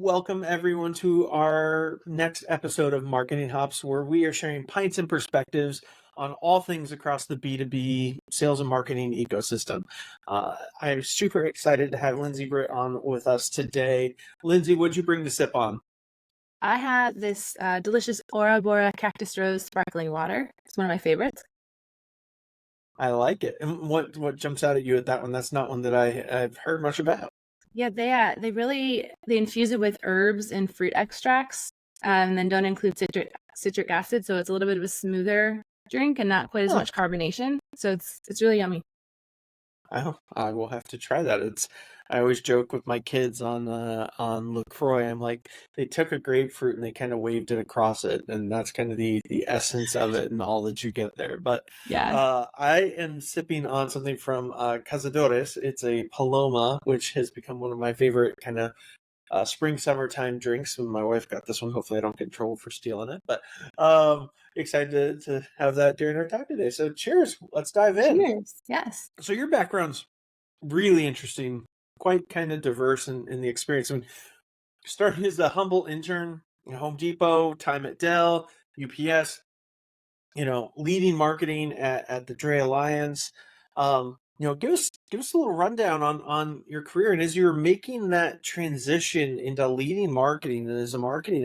welcome everyone to our next episode of Marketing Hops, where we are sharing pints and perspectives on all things across the B2B sales and marketing ecosystem. I'm super excited to have Lindsay Britt on with us today. Lindsay, what'd you bring to sip on? I have this delicious Ora Bora Cactus Rose sparkling water. It's one of my favorites. I like it. And what jumps out at you at that one? That's not one that I've heard much about. Yeah, they infuse it with herbs and fruit extracts, and then don't include citric acid, so it's a little bit of a smoother drink and not quite as Huh. much carbonation. So it's really yummy. Oh, I will have to try that. I always joke with my kids on LaCroix. I'm like, they took a grapefruit and they kind of waved it across it, and that's kind of the essence of it and all that you get there. But Yeah. I am sipping on something from Cazadores. It's a Paloma, which has become one of my favorite kind of spring summertime drinks. And my wife got this one. Hopefully, I don't get in trouble for stealing it. But excited to have that during our talk today. So, cheers. Let's dive in. Cheers. Yes. So, your background's really interesting, quite kind of diverse in the experience. I mean, starting as a humble intern at Home Depot, time at Dell, UPS, leading marketing at the Dre Alliance. Give us a little rundown on your career, and as you're making that transition into leading marketing and as a marketing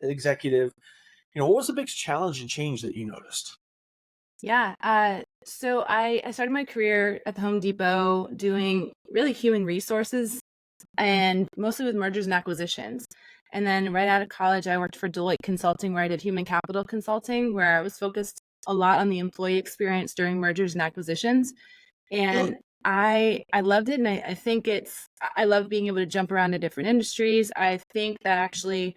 executive, what was the biggest challenge and change that you noticed? Yeah. So I started my career at the Home Depot doing really human resources and mostly with mergers and acquisitions. And then right out of college, I worked for Deloitte Consulting, where I did human capital consulting, where I was focused a lot on the employee experience during mergers and acquisitions. And I loved it. And I think I love being able to jump around to different industries. I think that actually,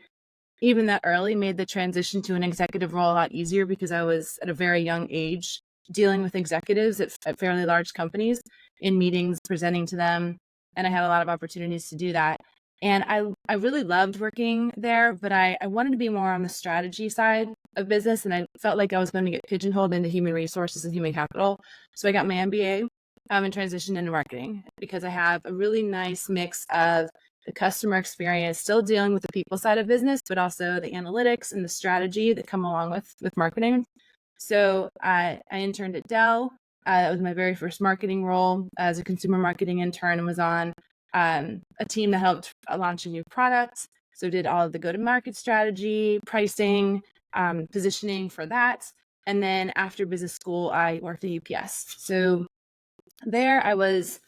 even that early, made the transition to an executive role a lot easier because I was at a very young age dealing with executives at fairly large companies in meetings, presenting to them. And I had a lot of opportunities to do that. And I really loved working there, but I wanted to be more on the strategy side of business. And I felt like I was going to get pigeonholed into human resources and human capital. So I got my MBA and transitioned into marketing because I have a really nice mix of the customer experience, still dealing with the people side of business, but also the analytics and the strategy that come along with marketing. So I interned at Dell. That was my very first marketing role as a consumer marketing intern, and was on a team that helped launch a new product. So did all of the go-to-market strategy, pricing, positioning for that. And then after business school, I worked at UPS. So there I was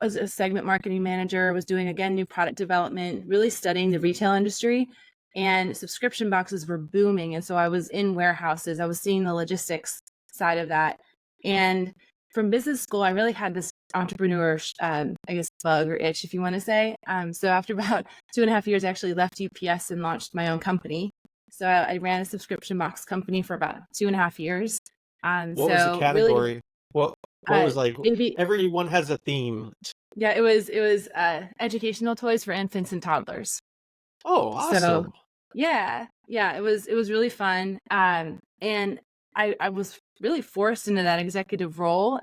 a segment marketing manager, was doing, again, new product development, really studying the retail industry. And subscription boxes were booming. And so I was in warehouses. I was seeing the logistics side of that. And from business school, I really had this entrepreneur, I guess, bug or itch, if you want to say. So after about 2.5 years, I actually left UPS and launched my own company. So I ran a subscription box company for about 2.5 years. What was the category? Really, what was like? Everyone has a theme. Yeah, it was educational toys for infants and toddlers. Oh, awesome! So yeah, it was really fun. And I was really forced into that executive role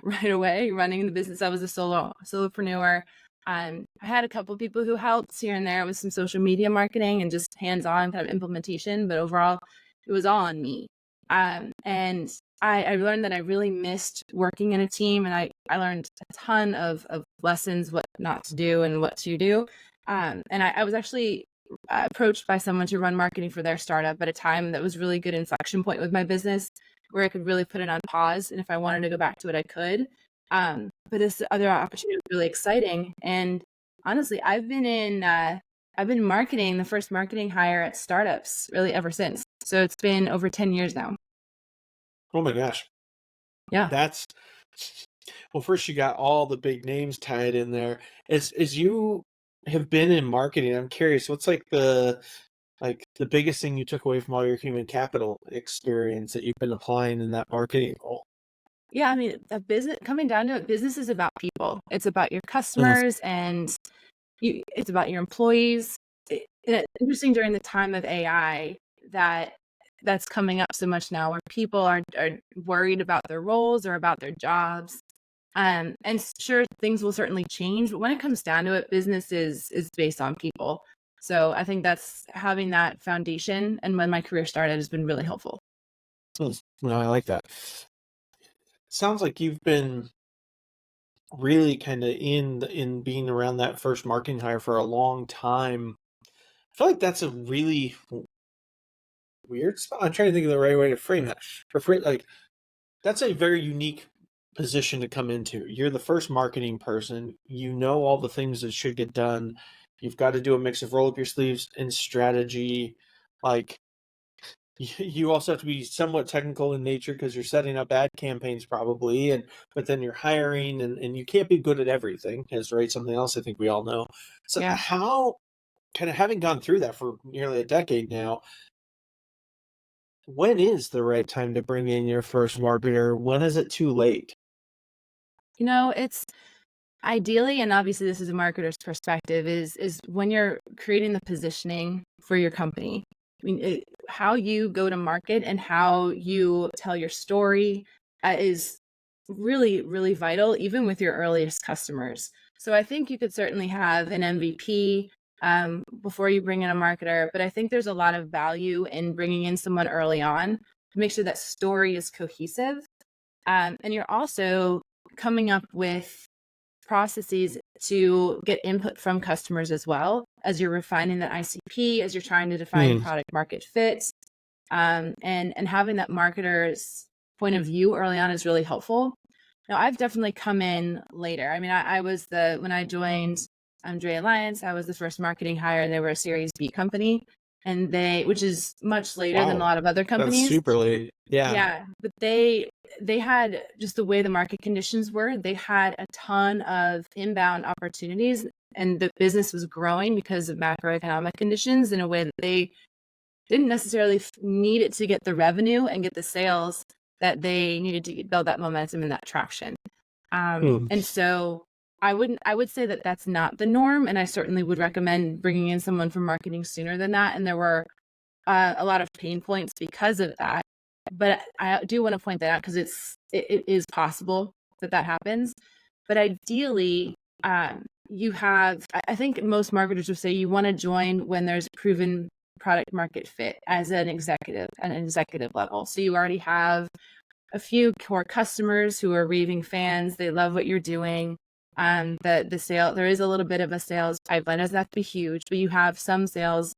right away, running the business. I was a solopreneur. I had a couple of people who helped here and there with some social media marketing and just hands-on kind of implementation, but overall, it was all on me. And I learned that I really missed working in a team, and I learned a ton of lessons, what not to do and what to do. And I was actually approached by someone to run marketing for their startup at a time that was really good inflection point with my business, where I could really put it on pause. And if I wanted to go back to it, I could. But this other opportunity was really exciting. And honestly, I've been marketing, the first marketing hire at startups really ever since. So it's been over 10 years now. Oh my gosh. Yeah. Well, first you got all the big names tied in there. As you have been in marketing, I'm curious, what's the biggest thing you took away from all your human capital experience that you've been applying in that marketing role? Yeah, I mean, coming down to it, business is about people. It's about your customers and it's about your employees. It's interesting during the time of AI that's coming up so much now, where people are worried about their roles or about their jobs. And sure, things will certainly change, but when it comes down to it, business is based on people. So I think that's having that foundation, and when my career started, has been really helpful. No, I like that. Sounds like you've been really kind of in being around that first marketing hire for a long time. I feel like that's a really weird spot. I'm trying to think of the right way to frame that. Like that's a very unique position to come into. You're the first marketing person. You know all the things that should get done. You've got to do a mix of roll up your sleeves and strategy. Like you also have to be somewhat technical in nature because you're setting up ad campaigns probably, but then you're hiring and you can't be good at everything, is right, something else I think we all know. So Yeah. how, kind of having gone through that for nearly a decade now, when is the right time to bring in your first marketer? When is it too late? It's ideally, and obviously this is a marketer's perspective, is when you're creating the positioning for your company. I mean, how you go to market and how you tell your story is really, really vital, even with your earliest customers. So I think you could certainly have an MVP before you bring in a marketer, but I think there's a lot of value in bringing in someone early on to make sure that story is cohesive. And you're also coming up with processes to get input from customers as well as you're refining that ICP, as you're trying to define Hmm. product market fit. And having that marketer's point of view early on is really helpful. Now, I've definitely come in later. I mean, I was when I joined Dre Alliance, I was the first marketing hire. They were a Series B company, which is much later than a Wow, lot of other that's companies. super late. Yeah. Yeah, but they had, just the way the market conditions were, they had a ton of inbound opportunities, and the business was growing because of macroeconomic conditions in a way that they didn't necessarily need it to get the revenue and get the sales that they needed to build that momentum and that traction. Hmm. And so I would say that that's not the norm, and I certainly would recommend bringing in someone from marketing sooner than that. And there were a lot of pain points because of that. But I do want to point that out because it is possible that that happens. But ideally, I think most marketers would say you want to join when there's proven product market fit as an executive at an executive level. So you already have a few core customers who are raving fans. They love what you're doing. The sale, there is a little bit of a sales pipeline. It doesn't have to be huge, but you have some sales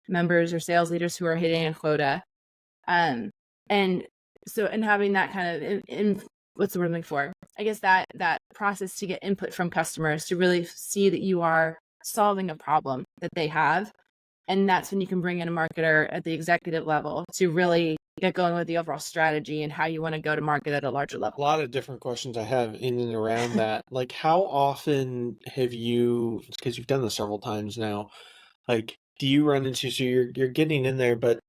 members or sales leaders who are hitting a quota. And so, and having that kind of what's the word I'm looking for? I guess that process to get input from customers to really see that you are solving a problem that they have. And that's when you can bring in a marketer at the executive level to really get going with the overall strategy and how you want to go to market at a larger A level. lot of different questions I have in and around that. Like, how often have you, because you've done this several times now, like, do you run into, so you're getting in there, but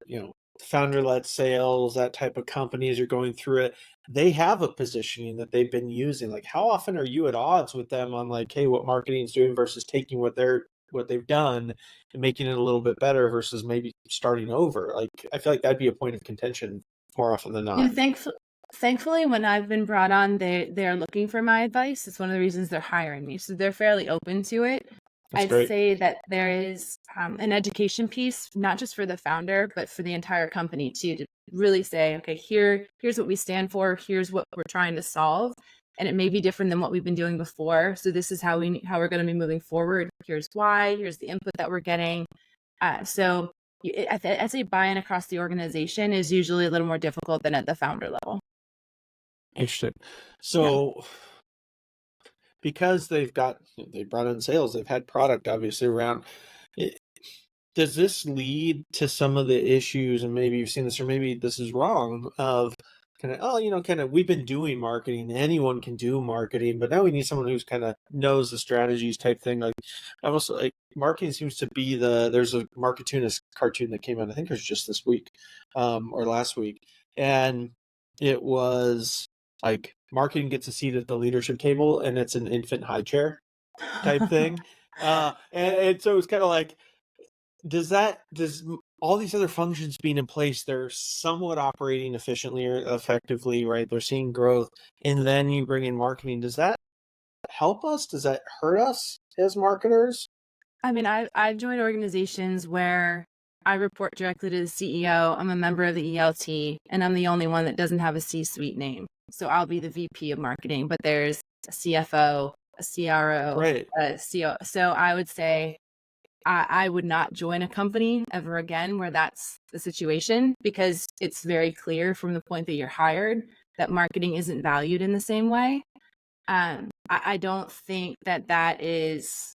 founder-led sales, that type of companies are going through it. They have a positioning that they've been using. Like, how often are you at odds with them on like, hey, what marketing's doing versus taking what they've done and making it a little bit better versus maybe starting over? Like, I feel like that'd be a point of contention more often than You not. know, thankfully, when I've been brought on, they're looking for my advice. It's one of the reasons they're hiring me, so they're fairly open to it. That's I'd great. say that there is an education piece, not just for the founder, but for the entire company too, to really say, okay, here's what we stand for, here's what we're trying to solve, and it may be different than what we've been doing before. So this is how we're going to be moving forward. Here's why. Here's the input that we're getting. So I'd say buy-in across the organization is usually a little more difficult than at the founder level. Interesting. Yeah. So because they brought in sales, they've had product obviously around. It, does this lead to some of the issues, and maybe you've seen this, or maybe this is wrong, of kind of, kind of, we've been doing marketing, anyone can do marketing, but now we need someone who's kind of knows the strategies type thing. Like, I also like marketing seems to be there's a Marcoux cartoon that came out, I think it was just this week, or last week, and it was like marketing gets a seat at the leadership table, and it's an infant high chair type thing. And so it's kind of like, does all these other functions being in place, they're somewhat operating efficiently or effectively, right? They're seeing growth, and then you bring in marketing. Does that help us? Does that hurt us as marketers? I mean, I've joined organizations where I report directly to the CEO. I'm a member of the ELT, and I'm the only one that doesn't have a C-suite name. So I'll be the VP of marketing, but there's a CFO, a CRO, Right. a CO. So I would say I would not join a company ever again where that's the situation, because it's very clear from the point that you're hired that marketing isn't valued in the same way. I don't think that is.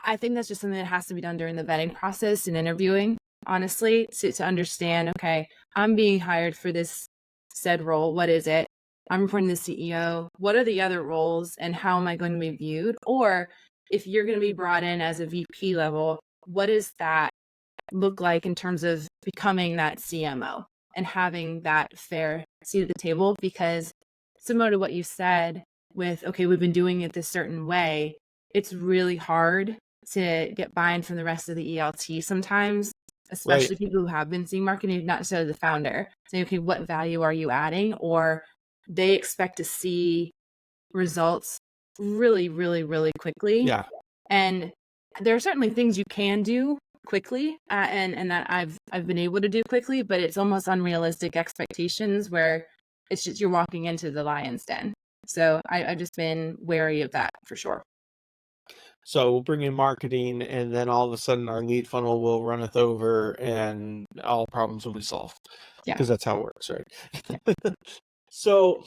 I think that's just something that has to be done during the vetting process and interviewing, honestly, to understand, okay, I'm being hired for this said role. What is it? I'm reporting to the CEO. What are the other roles and how am I going to be viewed? Or if you're going to be brought in as a VP level, what does that look like in terms of becoming that CMO and having that fair seat at the table? Because similar to what you said with, okay, we've been doing it this certain way, it's really hard to get buy-in from the rest of the ELT sometimes, Right. especially people who have been seeing marketing, not necessarily the founder. Saying, okay, what value are you adding? Or they expect to see results really, really, really quickly. Yeah. And there are certainly things you can do quickly, and that I've been able to do quickly, but it's almost unrealistic expectations where it's just you're walking into the lion's den. So I've just been wary of that for sure. So we'll bring in marketing, and then all of a sudden our lead funnel will runneth over, and all problems will be solved. Yeah. Because that's how it works, right? So,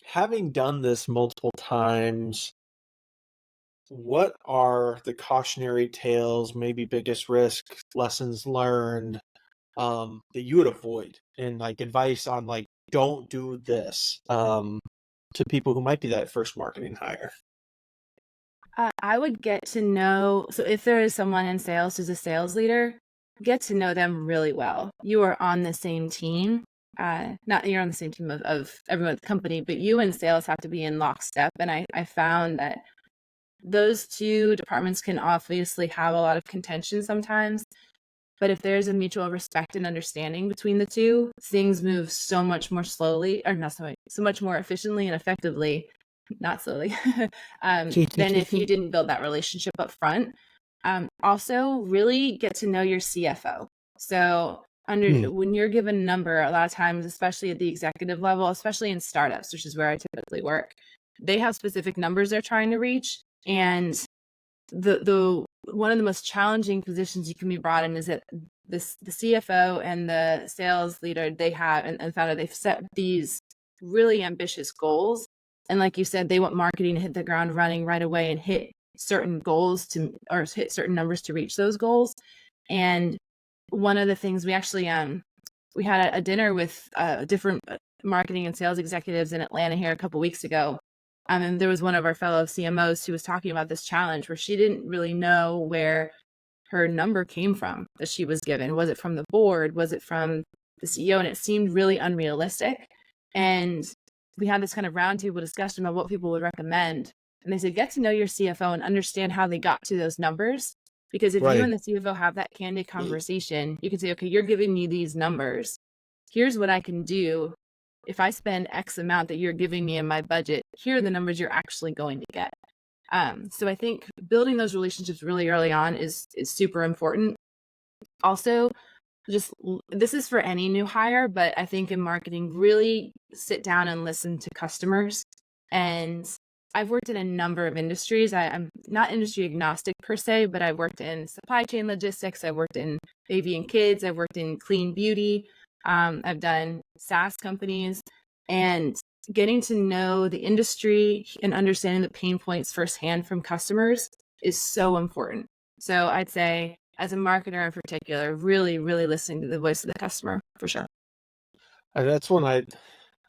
having done this multiple times, what are the cautionary tales, maybe biggest risk, lessons learned, that you would avoid, and like advice on like don't do this, to people who might be that first marketing hire? I would get to know, so if there is someone in sales who's a sales leader, get to know them really well. You are on the same team. Not you're on the same team of everyone at the company, but you and sales have to be in lockstep. And I found that those two departments can obviously have a lot of contention sometimes. But if there's a mutual respect and understanding between the two, things move so much more slowly, or not so much more efficiently and effectively, not slowly, than if you didn't build that relationship up front. Also, really get to know your CFO. So when you're given a number, a lot of times, especially at the executive level, especially in startups, which is where I typically work, they have specific numbers they're trying to reach. And the one of the most challenging positions you can be brought in is that the CFO and the sales leader, they have, and founder, they've set these really ambitious goals. And like you said, they want marketing to hit the ground running right away and hit certain goals or hit certain numbers to reach those goals. And one of the things we actually, we had a dinner with different marketing and sales executives in Atlanta here a couple weeks ago. And there was one of our fellow CMOs who was talking about this challenge where she didn't really know where her number came from that she was given. Was it from the board? Was it from the CEO? And it seemed really unrealistic. And we had this kind of roundtable discussion about what people would recommend. And they said, get to know your CFO and understand how they got to those numbers. Because if you and the CFO have that candid conversation, you can say, okay, you're giving me these numbers. Here's what I can do. If I spend X amount that you're giving me in my budget, here are the numbers you're actually going to get. So I think building those relationships really early on is super important. Also, this is for any new hire, but I think in marketing, really sit down and listen to customers. And I've worked in a number of industries. I'm not industry agnostic per se, but I've worked in supply chain logistics. I've worked in baby and kids. I've worked in clean beauty. I've done SaaS companies, and getting to know the industry and understanding the pain points firsthand from customers is so important. So I'd say as a marketer in particular, really, really listening to the voice of the customer for sure. That's when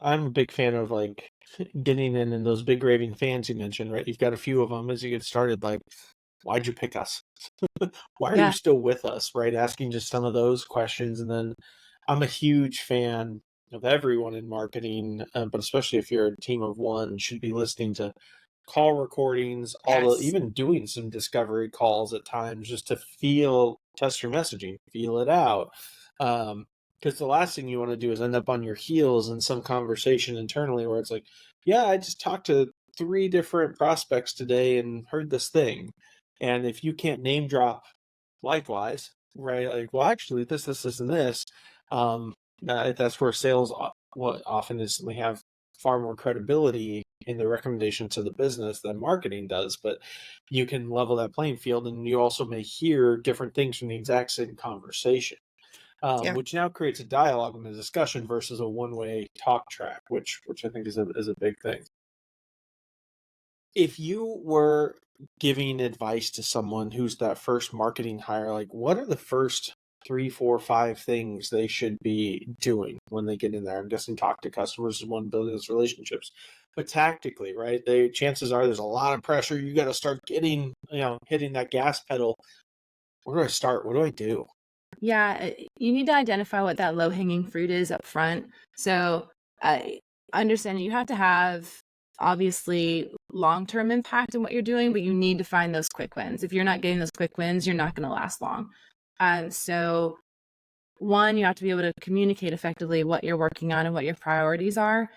I'm a big fan of like getting in those big raving fans you mentioned, right? You've got a few of them as you get started, like, why'd you pick us? Why are you Yeah. still with us, right? Asking just some of those questions. And then I'm a huge fan of everyone in marketing, but especially if you're a team of one, should be listening to call recordings, Yes. even doing some discovery calls at times just to test your messaging, feel it out. Because the last thing you want to do is end up on your heels in some conversation internally where it's like, yeah, I just talked to 3 different prospects today and heard this thing. And if you can't name drop likewise, right? Like, well, actually, this, and this. Um, that's where sales what often is we have far more credibility in the recommendation to the business than marketing does. But you can level that playing field, and you also may hear different things from the exact same conversation, Yeah. which now creates a dialogue and a discussion versus a one-way talk track, which I think is a big thing. If you were giving advice to someone who's that first marketing hire, like what are the first 3, 4, 5 things they should be doing when they get in there? I'm guessing talk to customers is one, building those relationships. But tactically, right? They chances are there's a lot of pressure. You got to start getting, hitting that gas pedal. Where do I start? What do I do? Yeah, you need to identify what that low-hanging fruit is up front. So, I understand you have to have obviously long-term impact in what you're doing, but you need to find those quick wins. If you're not getting those quick wins, you're not going to last long. So one, you have to be able to communicate effectively what you're working on and what your priorities are.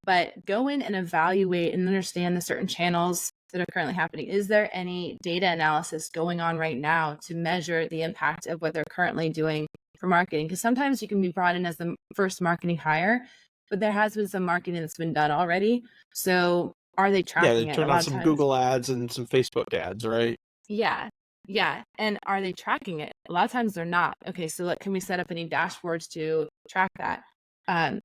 But go in and evaluate and understand the certain channels that are currently happening. Is there any data analysis going on right now to measure the impact of what they're currently doing for marketing? Because sometimes you can be brought in as the first marketing hire, but there has been some marketing that's been done already. So are they Yeah, they tracking it? A turn on lot of some times, Google ads and some Facebook ads, right? yeah. Yeah. And are they tracking it? A lot of times they're not. Okay. So can we set up any dashboards to track that?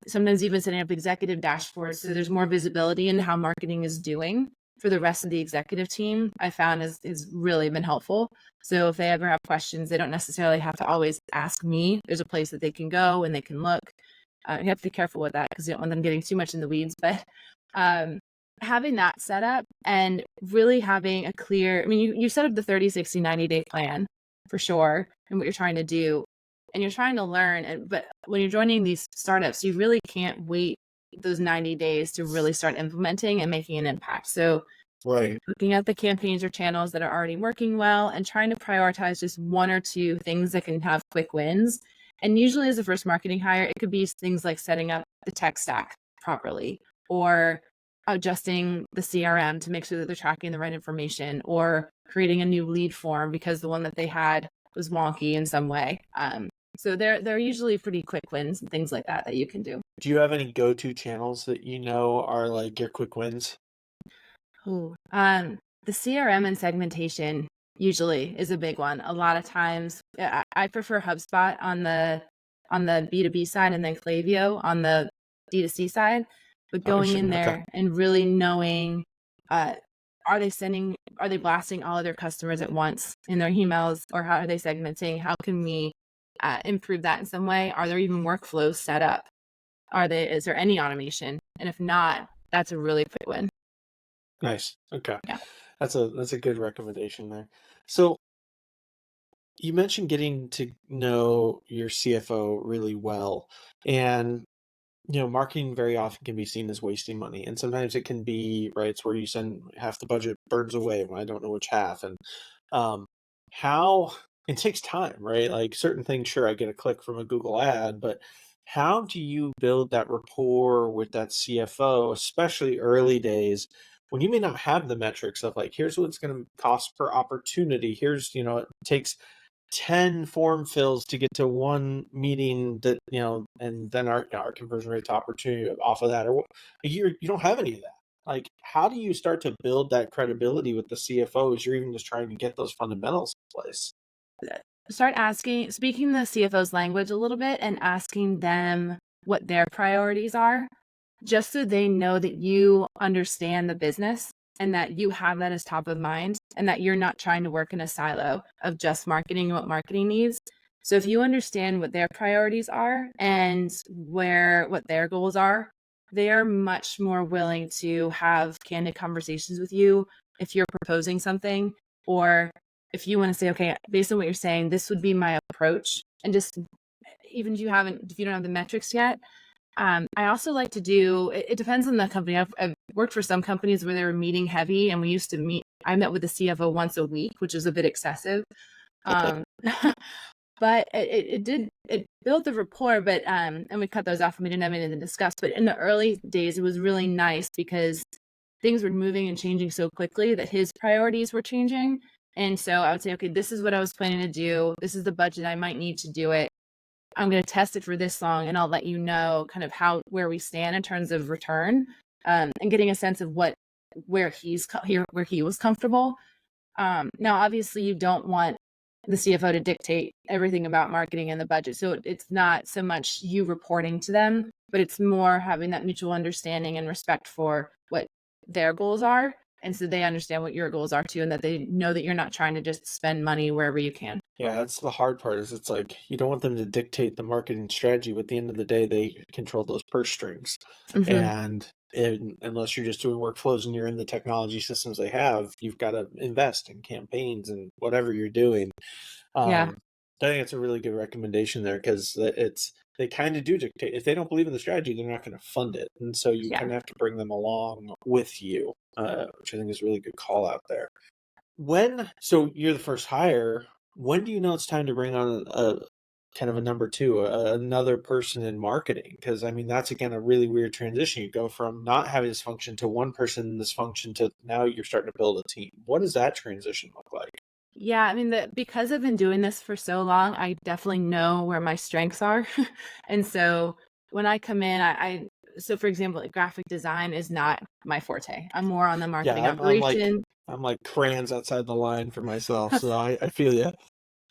Sometimes even setting up executive dashboards so there's more visibility into how marketing is doing for the rest of the executive team, I found is really been helpful. So if they ever have questions, they don't necessarily have to always ask me. There's a place that they can go and they can look. You have to be careful with that because you don't want them getting too much in the weeds. But um, having that set up and really having a clear, I mean, you set up the 30, 60, 90-day plan for sure and what you're trying to do and you're trying to learn. But when you're joining these startups, you really can't wait those 90 days to really start implementing and making an impact. So Right. looking at the campaigns or channels that are already working well and trying to prioritize just one or two things that can have quick wins. And usually as a first marketing hire, it could be things like setting up the tech stack properly or adjusting the CRM to make sure that they're tracking the right information or creating a new lead form because the one that they had was wonky in some way. So they're usually pretty quick wins and things like that you can do. Do you have any go-to channels that you know are like your quick wins? Ooh, the CRM and segmentation usually is a big one. A lot of times, I prefer HubSpot on the B2B side and then Klaviyo on the D2C side. But Oh, going in interesting. Okay. there and really knowing, uh, are they blasting all of their customers at once in their emails, or how are they segmenting? How can we improve that in some way? Are there even workflows set up? Is there any automation? And if not, that's a really quick win. Nice. Okay. Yeah. That's a good recommendation there. So you mentioned getting to know your CFO really well, and marketing very often can be seen as wasting money, and sometimes it can be right. It's where you send half the budget burns away when I don't know which half, and um, how it takes time, right? Like certain things, sure, I get a click from a Google ad, but how do you build that rapport with that CFO, especially early days when you may not have the metrics of like, here's what it's going to cost per opportunity. Here's, it takes 10 form fills to get to one meeting that, and then our conversion rate to opportunity off of that, or you don't have any of that. Like, how do you start to build that credibility with the CFO as you're even just trying to get those fundamentals in place? Start speaking the CFO's language a little bit and asking them what their priorities are, just so they know that you understand the business and that you have that as top of mind and that you're not trying to work in a silo of just marketing and what marketing needs. So if you understand what their priorities are and what their goals are, they are much more willing to have candid conversations with you if you're proposing something, or if you want to say, okay, based on what you're saying, this would be my approach. And just even if you don't have the metrics yet, I also like to do, it depends on the company. I've worked for some companies where they were meeting heavy and we used to meet, I met with the CFO once a week, which is a bit excessive. Um, but it built the rapport, but, and we cut those off and we didn't have anything to discuss. But in the early days, it was really nice because things were moving and changing so quickly that his priorities were changing. And so I would say, okay, this is what I was planning to do. This is the budget I might need to do it. I'm going to test it for this long, and I'll let you know kind of where we stand in terms of return, and getting a sense of where he was comfortable. Now, obviously, you don't want the CFO to dictate everything about marketing and the budget. So it's not so much you reporting to them, but it's more having that mutual understanding and respect for what their goals are. And so they understand what your goals are too, and that they know that you're not trying to just spend money wherever you can. Yeah, that's the hard part is it's like you don't want them to dictate the marketing strategy, but at the end of the day, they control those purse strings. And unless you're just doing workflows and you're in the technology systems they have, you've got to invest in campaigns and whatever you're doing. Yeah. I think it's a really good recommendation there because they kind of do dictate. If they don't believe in the strategy, they're not going to fund it, and so you kind of have to bring them along with you, which I think is a really good call out there. So you're the first hire. When do you know it's time to bring on a kind of a number two, another person in marketing? Because I mean, that's again a really weird transition. You go from not having this function to one person in this function to now you're starting to build a team. What does that transition look like? Yeah, I mean, because I've been doing this for so long, I definitely know where my strengths are. And so when I come in, so for example, like graphic design is not my forte. I'm more on the marketing operation. I'm like crayons outside the line for myself, so I feel you.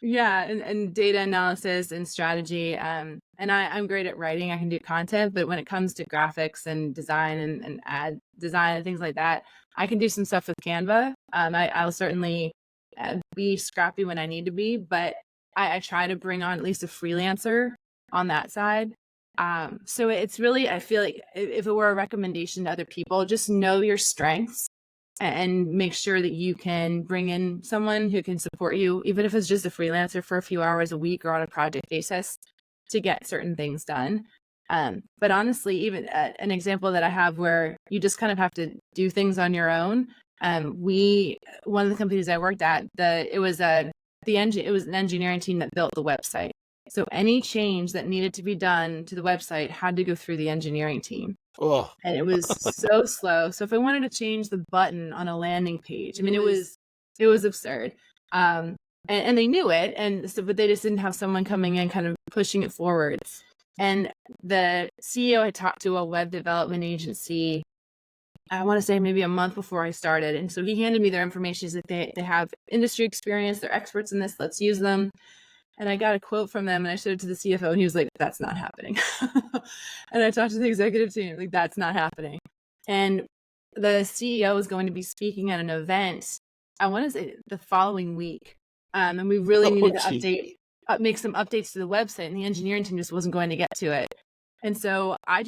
Yeah, and data analysis and strategy. And I'm great at writing. I can do content, but when it comes to graphics and design and ad design and things like that, I can do some stuff with Canva. I'll certainly be scrappy when I need to be, but I try to bring on at least a freelancer on that side. So it's really, I feel like if it were a recommendation to other people, just know your strengths and make sure that you can bring in someone who can support you, even if it's just a freelancer for a few hours a week or on a project basis to get certain things done. But honestly, even an example that I have where you just kind of have to do things on your own. One of the companies I worked at, it was an engineering team that built the website. So any change that needed to be done to the website had to go through the engineering team. Oh. And it was so slow. So if I wanted to change the button on a landing page, I mean, it was absurd. And they knew it. But they just didn't have someone coming in kind of pushing it forward. And the CEO had talked to a web development agency, I want to say maybe a month before I started. And so he handed me their information. He's like, they have industry experience. They're experts in this. Let's use them. And I got a quote from them and I showed it to the CFO and he was like, that's not happening. And I talked to the executive team, like, that's not happening. And the CEO is going to be speaking at an event, I want to say the following week. And we really needed to make some updates to the website, and the engineering team just wasn't going to get to it. And so I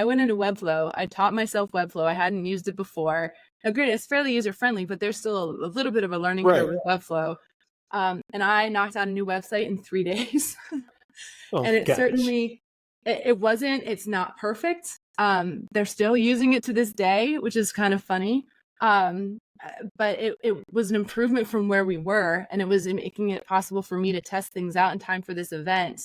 went into Webflow. I taught myself Webflow. I hadn't used it before. Now, granted, it's fairly user-friendly, but there's still a little bit of a learning curve with Webflow. And I knocked out a new website in 3 days. And it certainly, it's not perfect. They're still using it to this day, which is kind of funny. But it was an improvement from where we were, and it was making it possible for me to test things out in time for this event.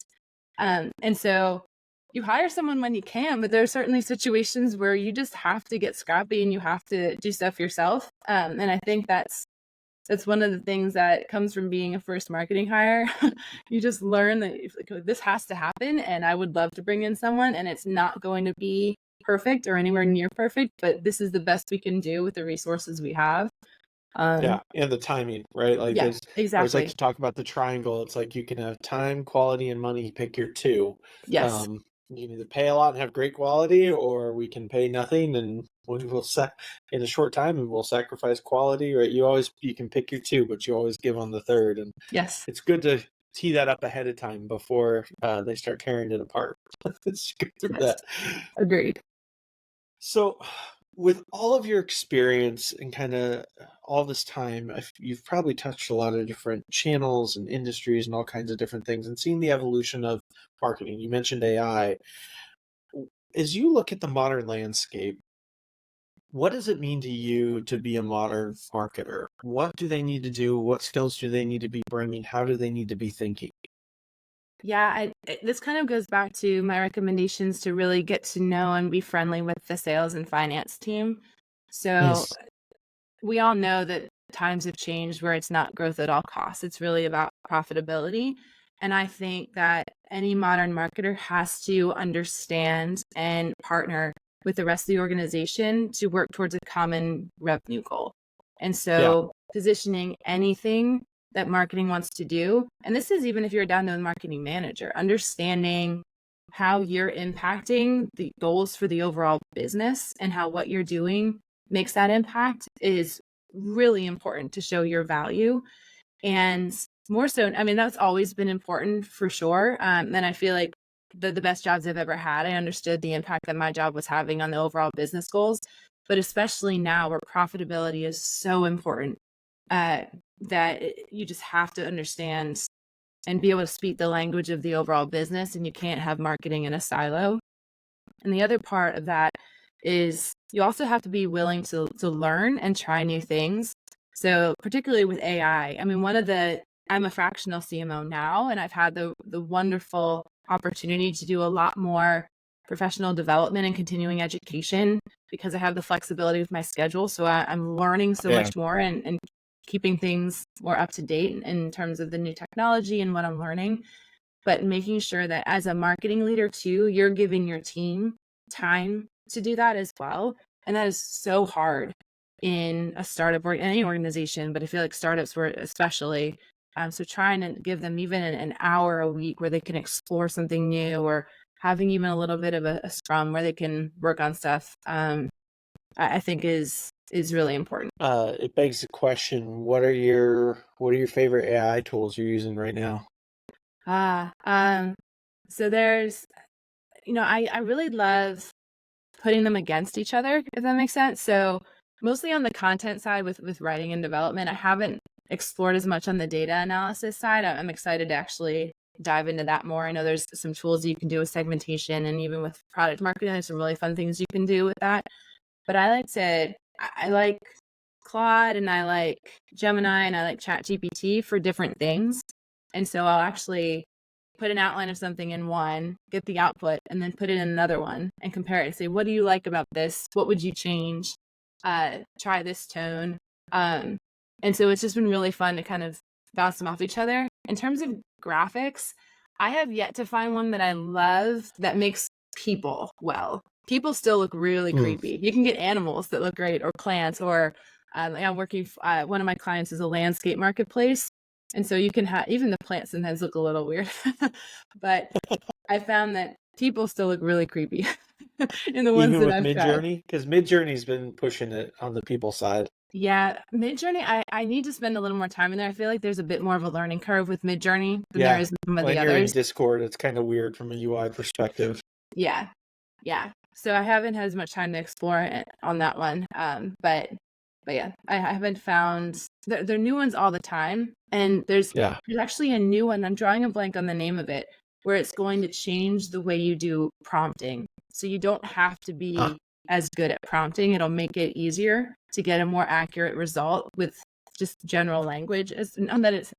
And so you hire someone when you can, but there are certainly situations where you just have to get scrappy and you have to do stuff yourself. And I think that's one of the things that comes from being a first marketing hire. You just learn that this has to happen, and I would love to bring in someone, and it's not going to be perfect or anywhere near perfect, but this is the best we can do with the resources we have. Yeah, and the timing, right? Like, yeah, exactly. I always like to talk about the triangle. It's like you can have time, quality, and money. Pick your two. Yes. You can either pay a lot and have great quality, or we can pay nothing and we will in a short time and we'll sacrifice quality, right? You can pick your two, but you always give on the third. And yes, it's good to tee that up ahead of time before they start tearing it apart. Let's go through that. Agreed. So, with all of your experience and kind of all this time, you've probably touched a lot of different channels and industries and all kinds of different things and seen the evolution of marketing. You mentioned AI. As you look at the modern landscape, what does it mean to you to be a modern marketer? What do they need to do? What skills do they need to be bringing? How do they need to be thinking? Yeah, this kind of goes back to my recommendations to really get to know and be friendly with the sales and finance team. So Yes. we all know that times have changed where it's not growth at all costs. It's really about profitability. And I think that any modern marketer has to understand and partner with the rest of the organization to work towards a common revenue goal. And Yeah. so positioning anything that marketing wants to do, and this is even if you're down to a marketing manager, understanding how you're impacting the goals for the overall business and how what you're doing makes that impact is really important to show your value. And more so, I mean, that's always been important for sure. And I feel like the best jobs I've ever had, I understood the impact that my job was having on the overall business goals. But especially now where profitability is so important, uh, that you just have to understand and be able to speak the language of the overall business. And you can't have marketing in a silo. And the other part of that is you also have to be willing to learn and try new things. So particularly with AI, I mean, I'm a fractional CMO now, and I've had the wonderful opportunity to do a lot more professional development and continuing education because I have the flexibility with my schedule. So I'm learning so Yeah. much more and keeping things more up to date in terms of the new technology and what I'm learning, but making sure that as a marketing leader too, you're giving your team time to do that as well. And that is so hard in a startup or any organization, but I feel like startups were especially. So trying to give them even an hour a week where they can explore something new, or having even a little bit of a scrum where they can work on stuff, I think is really important. It begs the question, what are your favorite AI tools you're using right now? Ah, so there's, I really love putting them against each other, if that makes sense. So mostly on the content side with writing and development, I haven't explored as much on the data analysis side. I'm excited to actually dive into that more. I know there's some tools you can do with segmentation, and even with product marketing, there's some really fun things you can do with that. But I like Claude and I like Gemini and I like ChatGPT for different things. And so I'll actually put an outline of something in one, get the output, and then put it in another one and compare it. Say, what do you like about this? What would you change? Try this tone. And so it's just been really fun to kind of bounce them off each other. In terms of graphics, I have yet to find one that I love that makes people well. People still look really Hmm. creepy. You can get animals that look great, or plants, or I'm working. One of my clients is a landscape marketplace, and so you can have even the plants sometimes look a little weird. But I found that people still look really creepy in the ones Even that with I've tried. Midjourney? Because Midjourney's been pushing it on the people side. Yeah, Midjourney, I need to spend a little more time in there. I feel like there's a bit more of a learning curve with Midjourney than there Yeah. is with some of the When you're in others. Discord, it's kind of weird from a UI perspective. Yeah, yeah. So I haven't had as much time to explore it on that one. But yeah, I haven't found there are new ones all the time, and Yeah. there's actually a new one. I'm drawing a blank on the name of it, where it's going to change the way you do prompting. So you don't have to Huh. be as good at prompting. It'll make it easier to get a more accurate result with just general language. As not that it's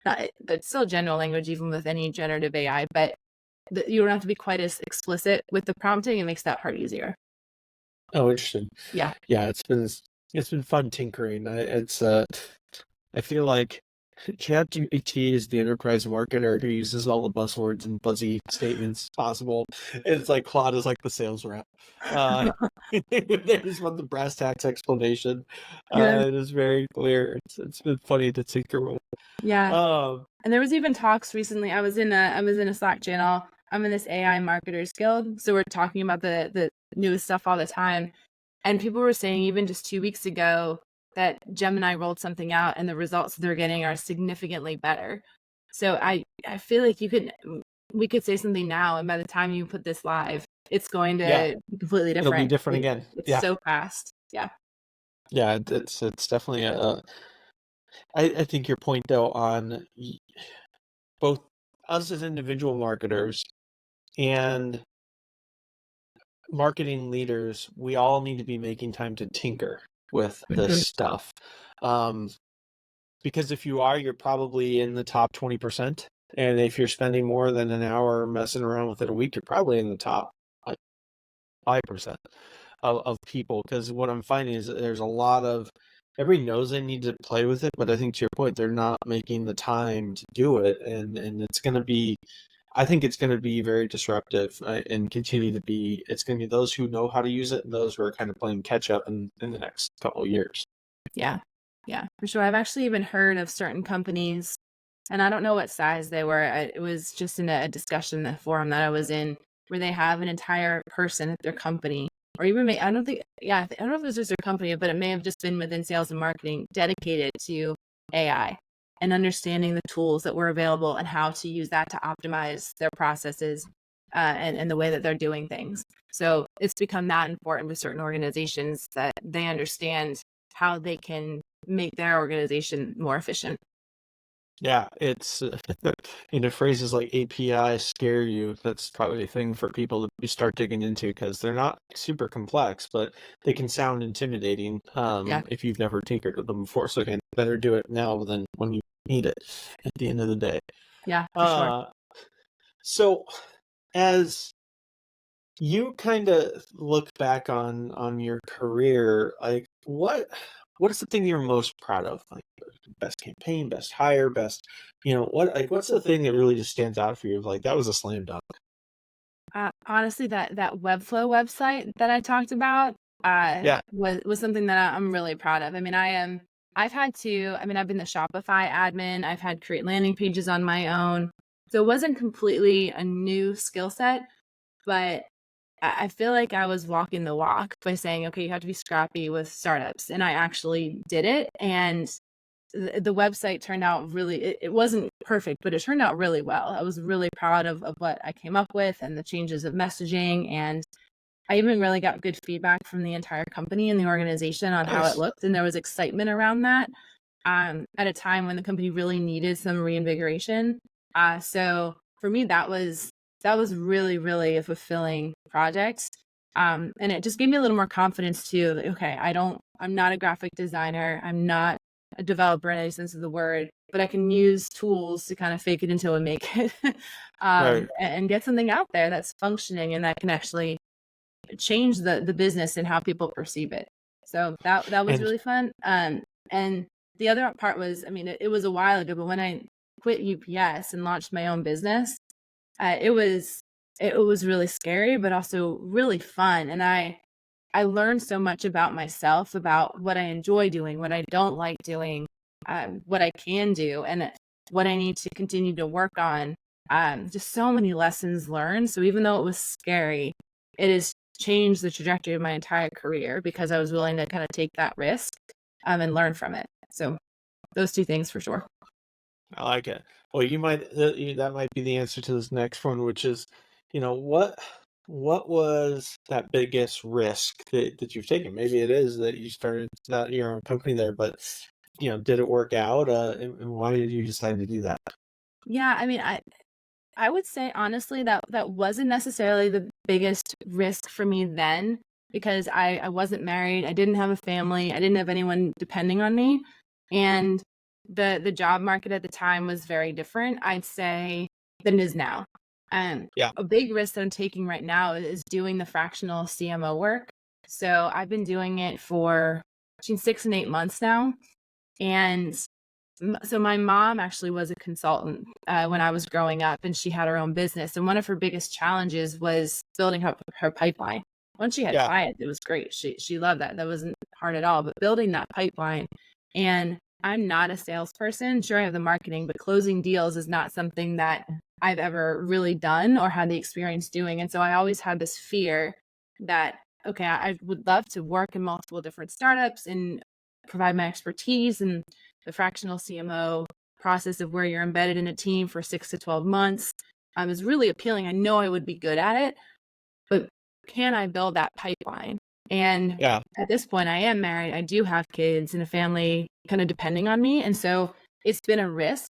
not, it's still general language even with any generative AI, but you don't have to be quite as explicit with the prompting. It makes that part easier. Oh, interesting. Yeah. Yeah, it's been fun tinkering. I feel like ChatGPT is the enterprise marketer who uses all the buzzwords and buzzy statements possible. It's like Claude is like the sales rep. Uh, they just want the brass tacks explanation. Yeah. It is very clear. It's been funny to tinker with. Yeah. Um, And there was even talks recently. I was in a Slack channel. I'm in this AI marketers guild. So we're talking about the newest stuff all the time. And people were saying even just 2 weeks ago that Gemini rolled something out and the results they're getting are significantly better. So I feel like we could say something now, and by the time you put this live, it's going yeah, to be completely it'll be different. different again. It's Yeah, so fast. Yeah. yeah, it's definitely I think your point though on both us as individual marketers and marketing leaders, we all need to be making time to tinker with this Mhm. stuff. Um, because if you are, you're probably in the top 20%. And if you're spending more than an hour messing around with it a week, you're probably in the top like 5% of people. Because what I'm finding is that there's a lot of everybody knows they need to play with it, but I think to your point, they're not making the time to do it, and it's going to be. I think it's going to be very disruptive and continue to be. It's going to be those who know how to use it and those who are kind of playing catch up in the next couple of years. Yeah. Yeah, for sure. I've actually even heard of certain companies, and I don't know what size they were. It was just in a discussion, the forum that I was in, where they have an entire person at their company, or even I don't think, yeah, I don't know if it was just their company, but it may have just been within sales and marketing dedicated to AI and understanding the tools that were available and how to use that to optimize their processes and the way that they're doing things. So it's become that important with certain organizations that they understand how they can make their organization more efficient. Yeah, it's phrases like API scare you. That's probably a thing for people to start digging into because they're not super complex, but they can sound intimidating Yeah. if you've never tinkered with them before. So again, better do it now than when you need it at the end of the day. Yeah, for sure. Uh, so as you kind of look back on your career, like what is the thing you're most proud of? Like best campaign, best hire, best, what's the thing that really just stands out for you? Like that was a slam dunk. Honestly, that Webflow website that I talked about Yeah, was something that I'm really proud of. I mean, I've been the Shopify admin. I've had to create landing pages on my own. So it wasn't completely a new skill set, but I feel like I was walking the walk by saying, okay, you have to be scrappy with startups. And I actually did it. And the website turned out really, it wasn't perfect, but it turned out really well. I was really proud of what I came up with and the changes of messaging. And I even really got good feedback from the entire company and the organization on how it nice. looked. And there was excitement around that at a time when the company really needed some reinvigoration. So for me, that was really, really a fulfilling project. And it just gave me a little more confidence too. That, okay, I'm not a graphic designer. I'm not a developer in any sense of the word, but I can use tools to kind of fake it until I make it, Right. and get something out there that's functioning and that can actually change the business and how people perceive it. So that was And really fun. And the other part was, I mean, it was a while ago, but when I quit UPS and launched my own business, it was really scary, but also really fun. And I learned so much about myself, about what I enjoy doing, what I don't like doing, what I can do, and what I need to continue to work on. Just so many lessons learned. So even though it was scary, it has changed the trajectory of my entire career because I was willing to kind of take that risk and learn from it. So those two things for sure. I like it. Well, that might be the answer to this next one, which is, what was that biggest risk that you've taken? Maybe it is that you started that your own company there, but did it work out? And why did you decide to do that? Yeah, I mean, I would say honestly that that wasn't necessarily the biggest risk for me then because I wasn't married, I didn't have a family, I didn't have anyone depending on me, and the job market at the time was very different, I'd say, than it is now. And Yeah, a big risk that I'm taking right now is doing the fractional CMO work. So I've been doing it for between 6 and 8 months now, and so my mom actually was a consultant when I was growing up, and she had her own business. And one of her biggest challenges was building up her pipeline. Once she had yeah, clients, it was great. She loved that. That wasn't hard at all. But building that pipeline, and I'm not a salesperson. Sure, I have the marketing, but closing deals is not something that I've ever really done or had the experience doing. And so I always had this fear that okay, I would love to work in multiple different startups and provide my expertise and the fractional CMO process of where you're embedded in a team for 6 to 12 months is really appealing. I know I would be good at it, but can I build that pipeline? And yeah. at this point, I am married. I do have kids and a family kind of depending on me, and so it's been a risk.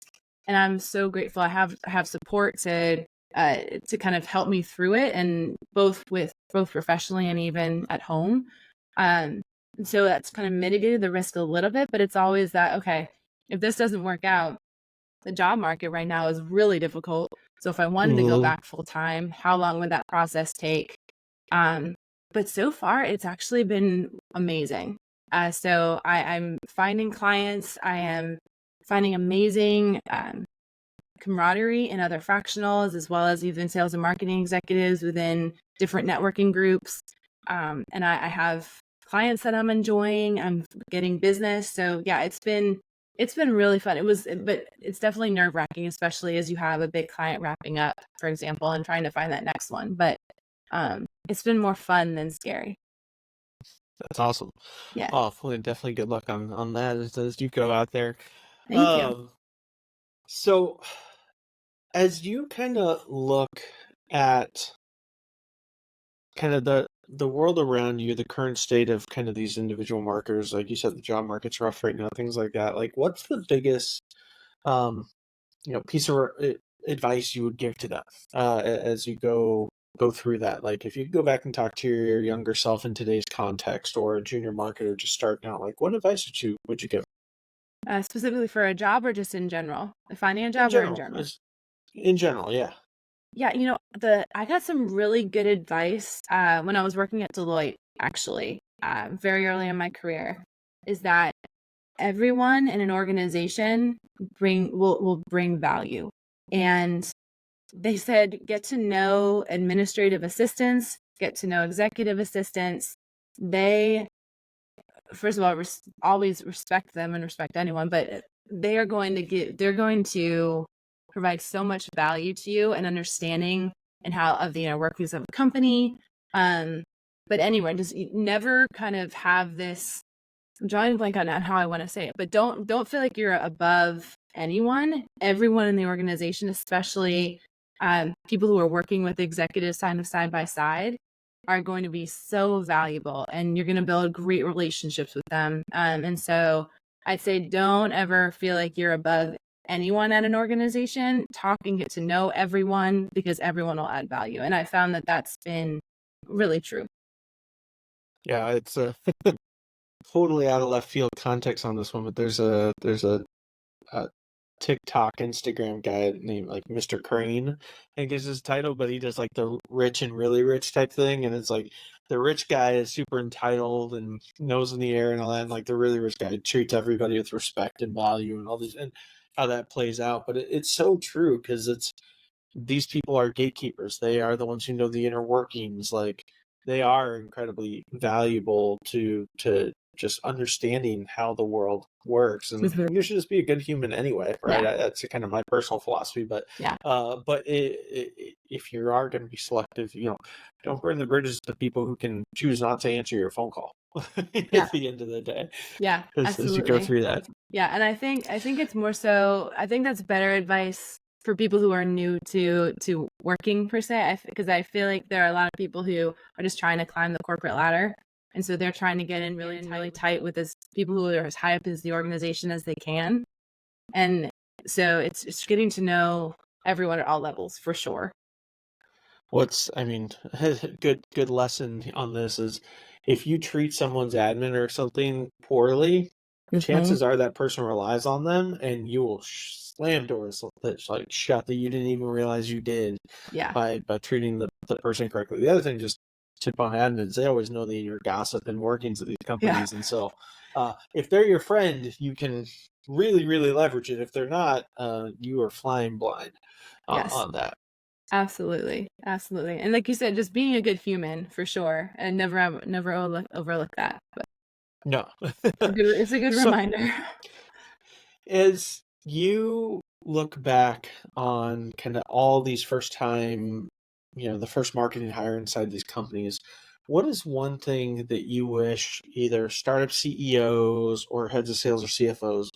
And I'm so grateful. I have support to kind of help me through it, and both professionally and even at home. And so that's kind of mitigated the risk a little bit, but it's always that, okay, if this doesn't work out, the job market right now is really difficult. So if I wanted to go Mhm. back full time, how long would that process take? Um, but so far, it's actually been amazing. So I'm finding clients. I am finding amazing camaraderie in other fractionals, as well as even sales and marketing executives within different networking groups. And I have clients that I'm enjoying. I'm getting business. So yeah, it's been really fun. But it's definitely nerve wracking, especially as you have a big client wrapping up, for example, and trying to find that next one. But it's been more fun than scary. That's awesome. Yeah, Oh, well, definitely good luck on that as you go out there. thank you. Um, so as you kind of look at kind of the world around you, the current state of kind of these individual marketers, like you said, the job market's rough right now, things like that. Like, what's the biggest, um, piece of advice you would give to them as you go through that? Like, if you could go back and talk to your younger self in today's context, or a junior marketer just starting out, like, what advice would you give Specifically for a job or just in general? Finding a in job or in general? general? In general, yeah. Yeah, I got some really good advice when I was working at Deloitte, actually, very early in my career, is that everyone in an organization will bring value. And they said, get to know administrative assistants, get to know executive assistants. They, first of all, always respect them and respect anyone, but they're going to provide so much value to you and understanding and how of the inner workings of a company. Um, but anyway, just never kind of have this. I'm drawing a blank on how I want to say it, but don't feel like you're above anyone. Everyone in the organization, especially people who are working with executives side by side, are going to be so valuable, and you're going to build great relationships with them. And so I'd say don't ever feel like you're above anyone at an organization. Talk and get to know everyone, because everyone will add value. And I found that that's been really true. Yeah, it's a totally out of left field context on this one, but there's a TikTok, Instagram guy named like Mr. Crane, I think is his title, but he does like the rich and really rich type thing. And it's like the rich guy is super entitled and nose in the air and all that. And like the really rich guy treats everybody with respect and value and all these, and how that plays out. But it's so true, because these people are gatekeepers. They are the ones who know the inner workings. Like, they are incredibly valuable to just understanding how the world works. And Mhm. you should just be a good human anyway, right? Yeah, That's kind of my personal philosophy. But yeah, if you are going to be selective, don't burn the bridges to people who can choose not to answer your phone call yeah, at the end of the day, yeah, as you go absolutely. through that. Yeah, and I think it's more so, I think that's better advice for people who are new to working per se. Because I feel like there are a lot of people who are just trying to climb the corporate ladder, and so they're trying to get in really tight with as people who are as high up as the organization as they can. And so it's getting to know everyone at all levels for sure. I mean, good lesson on this is, if you treat someone's admin or something poorly, Mhm. chances are that person relies on them, and you will slam doors that's like shut that you didn't even realize you did, Yeah. by treating the person correctly. The other thing, just tip on admins, they always know the inner gossip and workings of these Yeah. companies, and so if they're your friend, you can really really leverage it. If they're not, you are flying blind Yes. on that. Absolutely. Absolutely. And like you said, just being a good human for sure, and never overlook that. But No. it's a good So, reminder. as you look back on kind of all these first time, the first marketing hire inside these companies, what is one thing that you wish either startup CEOs or heads of sales or CFOs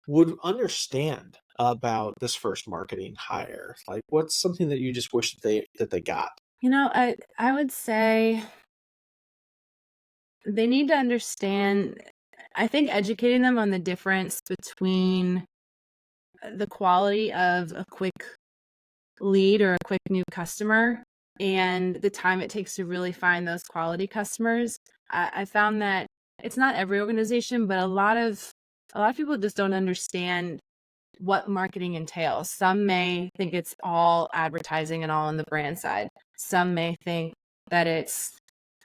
would understand about this first marketing hire? Like, what's something that you just wish that they got? I would say they need to understand, I think educating them on the difference between the quality of a quick lead or a quick new customer and the time it takes to really find those quality customers. I found that it's not every organization, but a lot of people just don't understand what marketing entails. Some may think it's all advertising and all on the brand side. Some may think that it's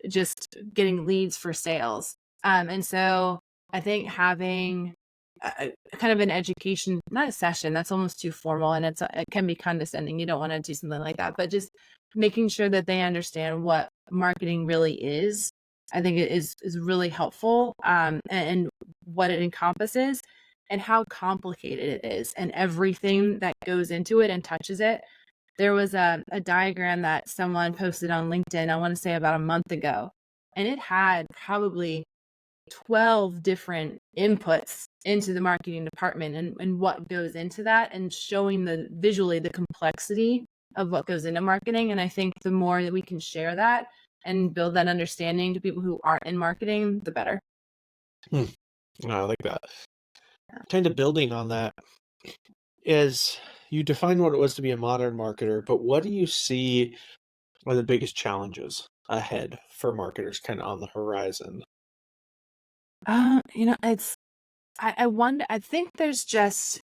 just getting leads for sales. And so I think having kind of an education, not a session, that's almost too formal and it can be condescending. You don't want to do something like that, but just making sure that they understand what marketing really is, I think it is really helpful, and what it encompasses and how complicated it is and everything that goes into it and touches it. There was a diagram that someone posted on LinkedIn, I want to say about a month ago, and it had probably 12 different inputs into the marketing department and what goes into that, and showing visually the complexity of what goes into marketing. And I think the more that we can share that and build that understanding to people who aren't in marketing, the better. I like that. Kind of building on that, is you define what it was to be a modern marketer, but what do you see are the biggest challenges ahead for marketers kind of on the horizon? It's I wonder, I think there's just,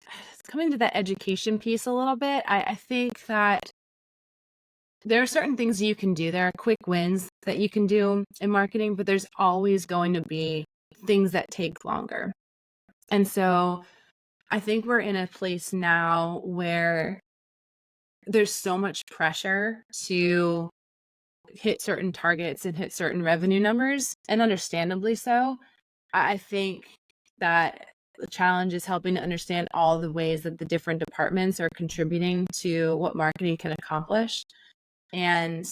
it's coming to that education piece a little bit. I think that there are certain things you can do. There are quick wins that you can do in marketing, but there's always going to be things that take longer. And so I think we're in a place now where there's so much pressure to hit certain targets and hit certain revenue numbers, and understandably so. I think that the challenge is helping to understand all the ways that the different departments are contributing to what marketing can accomplish, and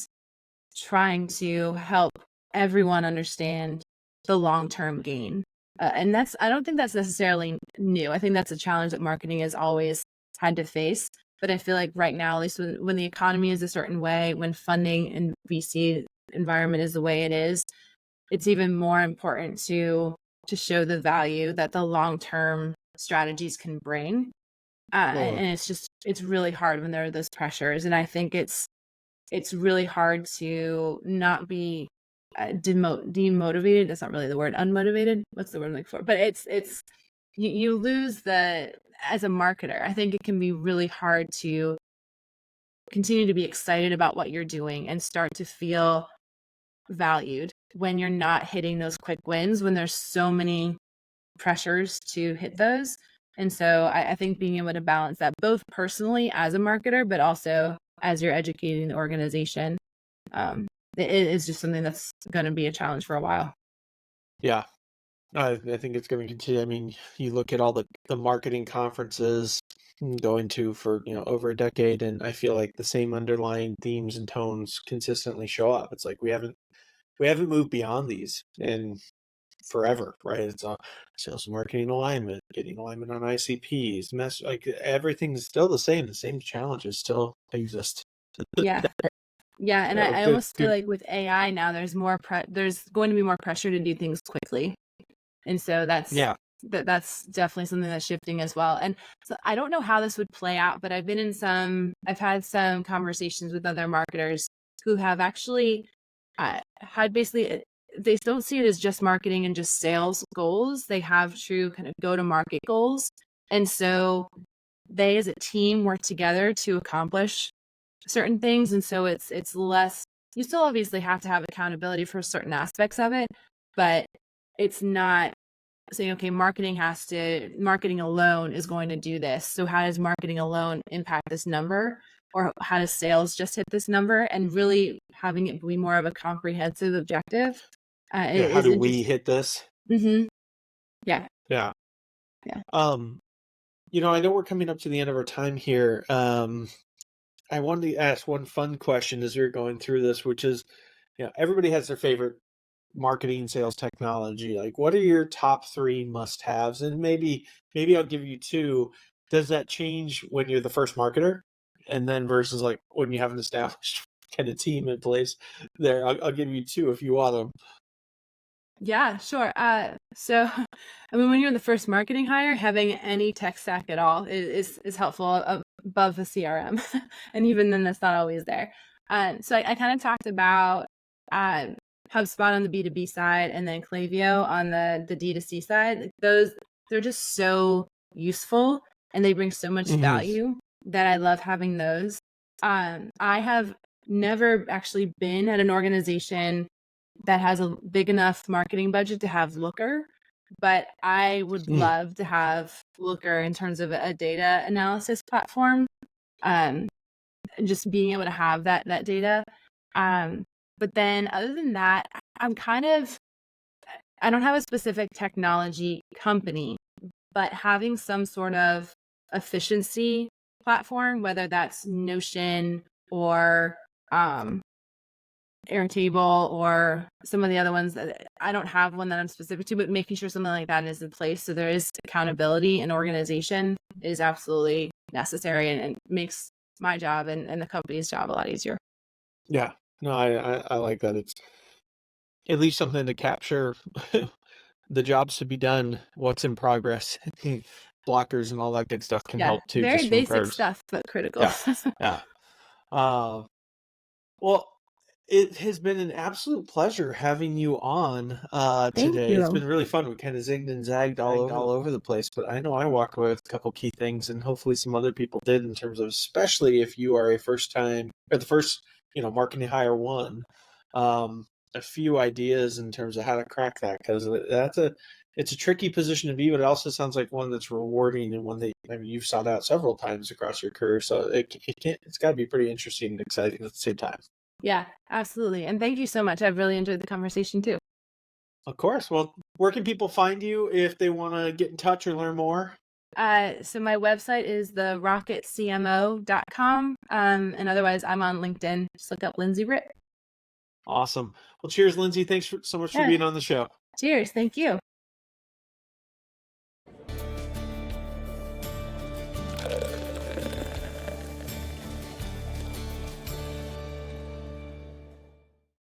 trying to help everyone understand the long-term gain. And I don't think that's necessarily new. I think that's a challenge that marketing has always had to face. But I feel like right now, at least when the economy is a certain way, when funding and VC environment is the way it is, it's even more important to show the value that the long-term strategies can bring. And it's really hard when there are those pressures. And I think it's really hard to not be demotivated. That's not really the word. Unmotivated. What's the word I'm looking for? But it's you lose as a marketer. I think it can be really hard to continue to be excited about what you're doing and start to feel valued when you're not hitting those quick wins, when there's so many pressures to hit those. And so I think being able to balance that both personally as a marketer, but also as you're educating the organization, it is just something that's going to be a challenge for a while. Yeah, I think it's going to continue. I mean, you look at all the marketing conferences I'm going to for over a decade, and I feel like the same underlying themes and tones consistently show up. It's like we haven't moved beyond these in forever, right? It's sales and marketing alignment, getting alignment on ICPs, like everything's still the same. The same challenges still exist. Yeah. Yeah. And I Good, almost feel good. like with AI now, there's going to be more pressure to do things quickly. And so Yeah. that's definitely something that's shifting as well. And so I don't know how this would play out, but I've had some conversations with other marketers who have actually had basically, they don't see it as just marketing and just sales goals. They have true kind of go to market goals. And so they as a team work together to accomplish certain things. And so it's less, you still obviously have to have accountability for certain aspects of it, but it's not saying, okay, marketing alone is going to do this. So how does marketing alone impact this number? Or how does sales just hit this number? And really having it be more of a comprehensive objective. Yeah. How Is do interesting. we hit this? Mm-hmm. Yeah. Yeah. Yeah. I know we're coming up to the end of our time here. I wanted to ask one fun question as we are going through this, which is, everybody has their favorite marketing sales technology. Like, what are your top 3 must-haves? And maybe I'll give you 2. Does that change when you're the first marketer, and then versus like when you have an established kind of team in place? There, I'll give you 2 if you want them. Yeah, sure. So, I mean, when you're in the first marketing hire, having any tech stack at all is helpful above the CRM, and even then, that's not always there. So I kind of talked about HubSpot on the B2B side, and then Klaviyo on the D2C side. Like those, they're just so useful and they bring so much Mhm. value that I love having those. I have never actually been at an organization that has a big enough marketing budget to have Looker, but I would Mm. love to have Looker in terms of a data analysis platform. Um, just being able to have that data. But then other than that, I'm kind of I don't have a specific technology company, but having some sort of efficiency platform, whether that's Notion or Airtable or some of the other ones that I don't have one that I'm specific to, but making sure something like that is in place so there is accountability and organization is absolutely necessary and makes my job and the company's job a lot easier. Yeah. No, I like that. It's at least something to capture the jobs to be done, what's in progress. Blockers and all that good stuff can Yeah, help too, very just from basic prayers. stuff, but critical. Yeah. Yeah. Uh, well, it has been an absolute pleasure having you on Thank today. It's you. been really fun. We kind of zigged and zagged all over the place, but I know I walked away with a couple key things, and hopefully some other people did in terms of, especially if you are a first time or the first, marketing hire one, a few ideas in terms of how to crack that, because it's a tricky position to be, but it also sounds like one that's rewarding and one that you've sought out several times across your career. So it's got to be pretty interesting and exciting at the same time. Yeah, absolutely. And thank you so much. I've really enjoyed the conversation too. Of course. Well, where can people find you if they want to get in touch or learn more? So my website is therocketcmo.com. And otherwise I'm on LinkedIn. Just look up Lindsay Britt. Awesome. Well, cheers, Lindsay. Thanks so much for Yeah. being on the show. Cheers. Thank you.